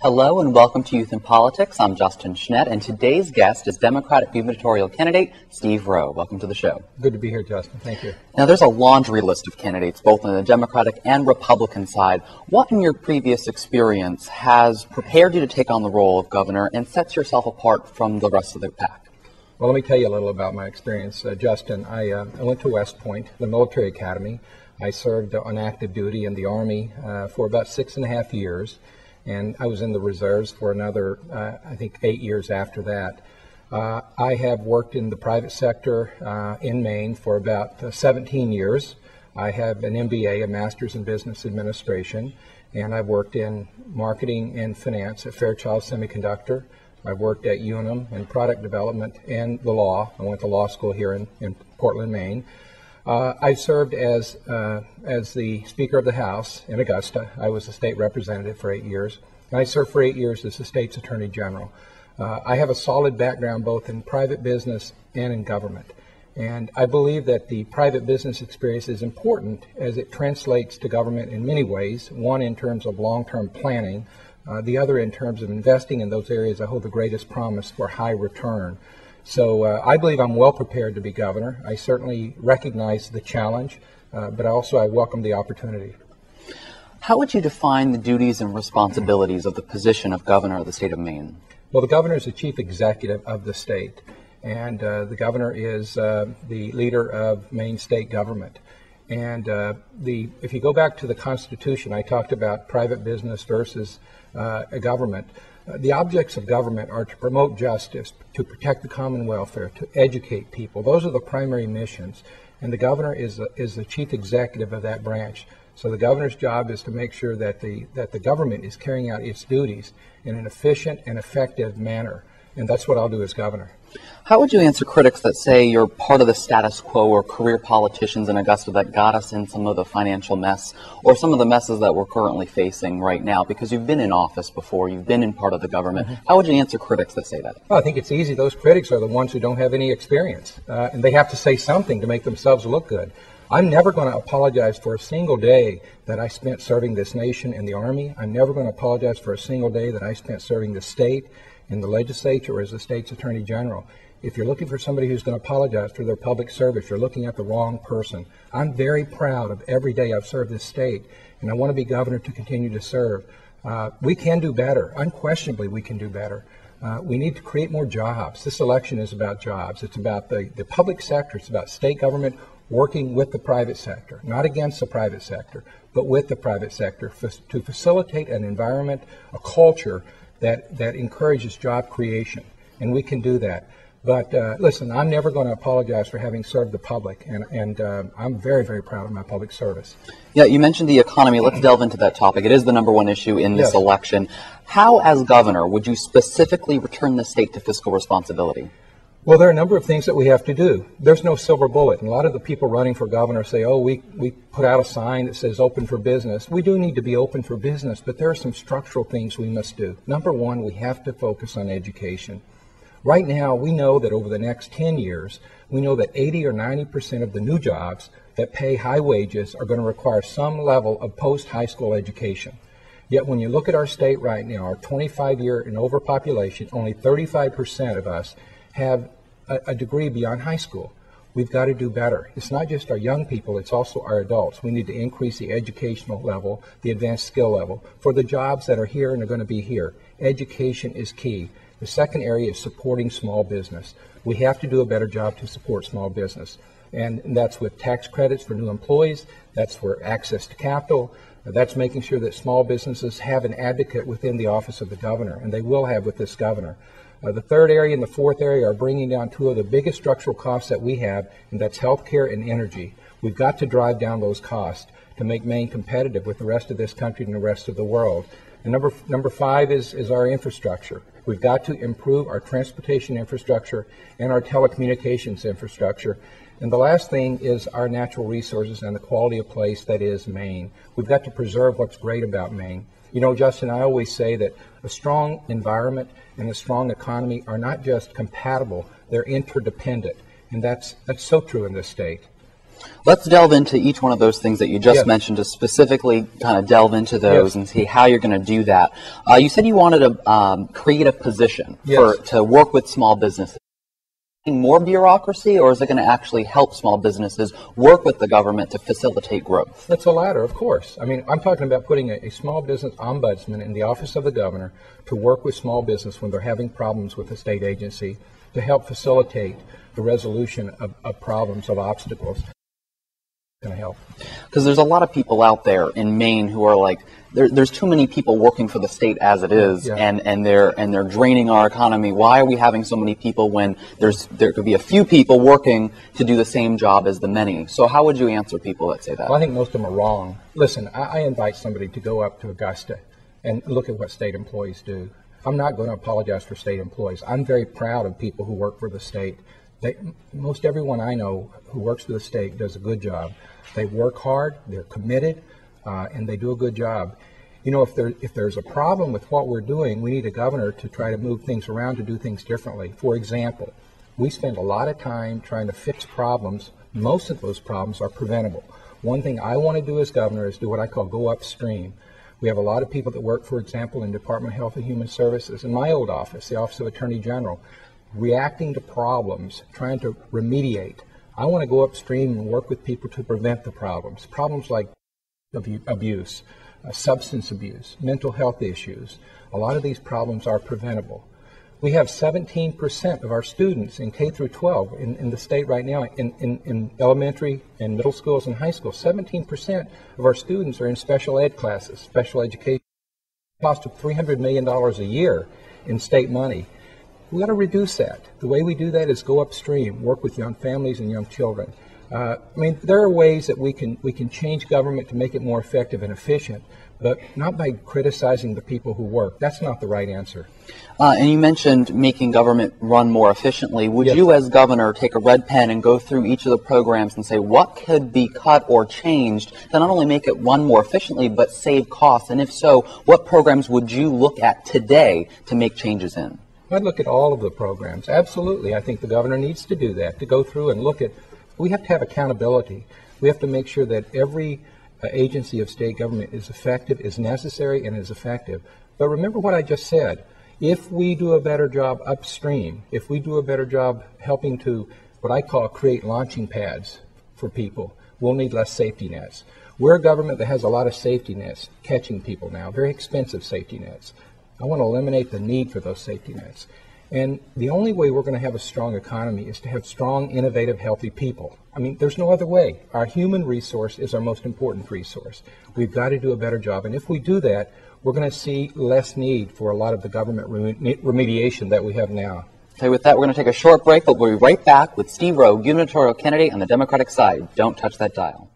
Hello and welcome to Youth in Politics. I'm Justin Schnedt, and today's guest is Democratic gubernatorial candidate Steve Rowe. Welcome to the show. Good to be here, Justin. Thank you. Now, there's a laundry list of candidates, both on the Democratic and Republican side. What in your previous experience has prepared you to take on the role of governor and sets yourself apart from the rest of the pack? Well, let me tell you a little about my experience. Justin, I went to West Point, the military academy. I served on active duty in the Army for about 6.5 years. And I was in the reserves for another, I think, 8 years after that. I have worked in the private sector in Maine for about 17 years. I have an MBA, a Master's in Business Administration, and I've worked in marketing and finance at Fairchild Semiconductor. I've worked at Unum in product development and the law. I went to law school here in Portland, Maine. I served as the Speaker of the House in Augusta. I was a state representative for 8 years. And I served for 8 years as the state's Attorney General. I have a solid background both in private business and in government. And I believe that the private business experience is important as it translates to government in many ways, one in terms of long-term planning, the other in terms of investing in those areas that hold the greatest promise for high return. So I believe I'm well prepared to be governor. I certainly recognize the challenge, but also I welcome the opportunity. How would you define the duties and responsibilities of the position of governor of the state of Maine? Well, the governor is the chief executive of the state, and the governor is the leader of Maine state government. And if you go back to the Constitution, I talked about private business versus a government. The objects of government are to promote justice, to protect the common welfare, to educate people. Those are the primary missions, and the governor is the chief executive of that branch. So the governor's job is to make sure that the government is carrying out its duties in an efficient and effective manner, and that's what I'll do as governor. How would you answer critics that say you're part of the status quo or career politicians in Augusta that got us in some of the financial mess or some of the messes that we're currently facing right now? Because you've been in office before, you've been in part of the government. How would you answer critics that say that? Well, I think it's easy. Those critics are the ones who don't have any experience, and they have to say something to make themselves look good. I'm never going to apologize for a single day that I spent serving this nation in the Army. I'm never going to apologize for a single day that I spent serving the state in the legislature or as the state's Attorney General. If you're looking for somebody who's going to apologize for their public service, you're looking at the wrong person. I'm very proud of every day I've served this state, and I want to be governor to continue to serve. We can do better. Unquestionably, we can do better. We need to create more jobs. This election is about jobs. It's about the public sector. It's about state government working with the private sector, not against the private sector, but with the private sector to facilitate an environment, a culture that encourages job creation. And we can do that. But listen, I'm never going to apologize for having served the public, and I'm very, very proud of my public service. Yeah, you mentioned the economy. Let's delve into that topic. It is the #1 issue in this election. How, as governor, would you specifically return the state to fiscal responsibility? Well, there are a number of things that we have to do. There's no silver bullet. And a lot of the people running for governor say, oh, we put out a sign that says open for business. We do need to be open for business, but there are some structural things we must do. #1, we have to focus on education. Right now, we know that over the next 10 years, we know that 80 or 90% of the new jobs that pay high wages are going to require some level of post-high school education. Yet when you look at our state right now, our 25-year and over population, only 35% of us have a degree beyond high school. We've got to do better. It's not just our young people, it's also our adults. We need to increase the educational level, the advanced skill level, for the jobs that are here and are going to be here. Education is key. The second area is supporting small business. We have to do a better job to support small business. And that's with tax credits for new employees, that's for access to capital, that's making sure that small businesses have an advocate within the office of the governor, and they will have with this governor. The third area and the fourth area are bringing down two of the biggest structural costs that we have, and that's healthcare and energy. We've got to drive down those costs to make Maine competitive with the rest of this country and the rest of the world. And number 5 is our infrastructure. We've got to improve our transportation infrastructure and our telecommunications infrastructure. And the last thing is our natural resources and the quality of place that is Maine. We've got to preserve what's great about Maine. You know, Justin, I always say that a strong environment and a strong economy are not just compatible, they're interdependent. And that's so true in this state. Let's delve into each one of those things that you just Yes. mentioned, to specifically kind of delve into those Yes. and see how you're going to do that. You said you wanted to create a position Yes. to work with small businesses. More bureaucracy, or is it going to actually help small businesses work with the government to facilitate growth? That's the latter, of course. I mean, I'm talking about putting a small business ombudsman in the office of the governor to work with small business when they're having problems with a state agency to help facilitate the resolution of problems, of obstacles. Going to help. Because there's a lot of people out there in Maine who are like, there's too many people working for the state as it is, Yeah. and they're draining our economy. Why are we having so many people when there could be a few people working to do the same job as the many? So how would you answer people that say that? Well, I think most of them are wrong. Listen, I invite somebody to go up to Augusta and look at what state employees do. I'm not going to apologize for state employees. I'm very proud of people who work for the state. Most everyone I know who works for the state does a good job. They work hard, they're committed, and they do a good job. You know, if there's a problem with what we're doing, we need a governor to try to move things around to do things differently. For example, we spend a lot of time trying to fix problems. Most of those problems are preventable. One thing I want to do as governor is do what I call go upstream. We have a lot of people that work, for example, in Department of Health and Human Services, in my old office, the Office of Attorney General, reacting to problems, trying to remediate. I want to go upstream and work with people to prevent the problems. Problems like abuse, substance abuse, mental health issues. A lot of these problems are preventable. We have 17% of our students in K through 12 in the state right now, in elementary and middle schools and high schools. 17% of our students are in special ed classes, special education. It costs $300 million a year in state money. We got to reduce that. The way we do that is go upstream, work with young families and young children. I mean, there are ways that we can change government to make it more effective and efficient, but not by criticizing the people who work. That's not the right answer. And you mentioned making government run more efficiently. Would Yes. you, as governor, take a red pen and go through each of the programs and say what could be cut or changed to not only make it run more efficiently, but save costs? And if so, what programs would you look at today to make changes in? I'd look at all of the programs. Absolutely. I think the governor needs to do that, to go through and look at. We have to have accountability. We have to make sure that every agency of state government is effective, is necessary, and is effective. But remember what I just said. If we do a better job upstream, if we do a better job helping to, what I call, create launching pads for people, we'll need less safety nets. We're a government that has a lot of safety nets catching people now, very expensive safety nets. I want to eliminate the need for those safety nets. And the only way we're going to have a strong economy is to have strong, innovative, healthy people. I mean, there's no other way. Our human resource is our most important resource. We've got to do a better job. And if we do that, we're going to see less need for a lot of the government remediation that we have now. Okay, with that, we're going to take a short break, but we'll be right back with Steve Rowe, gubernatorial candidate on the Democratic side. Don't touch that dial.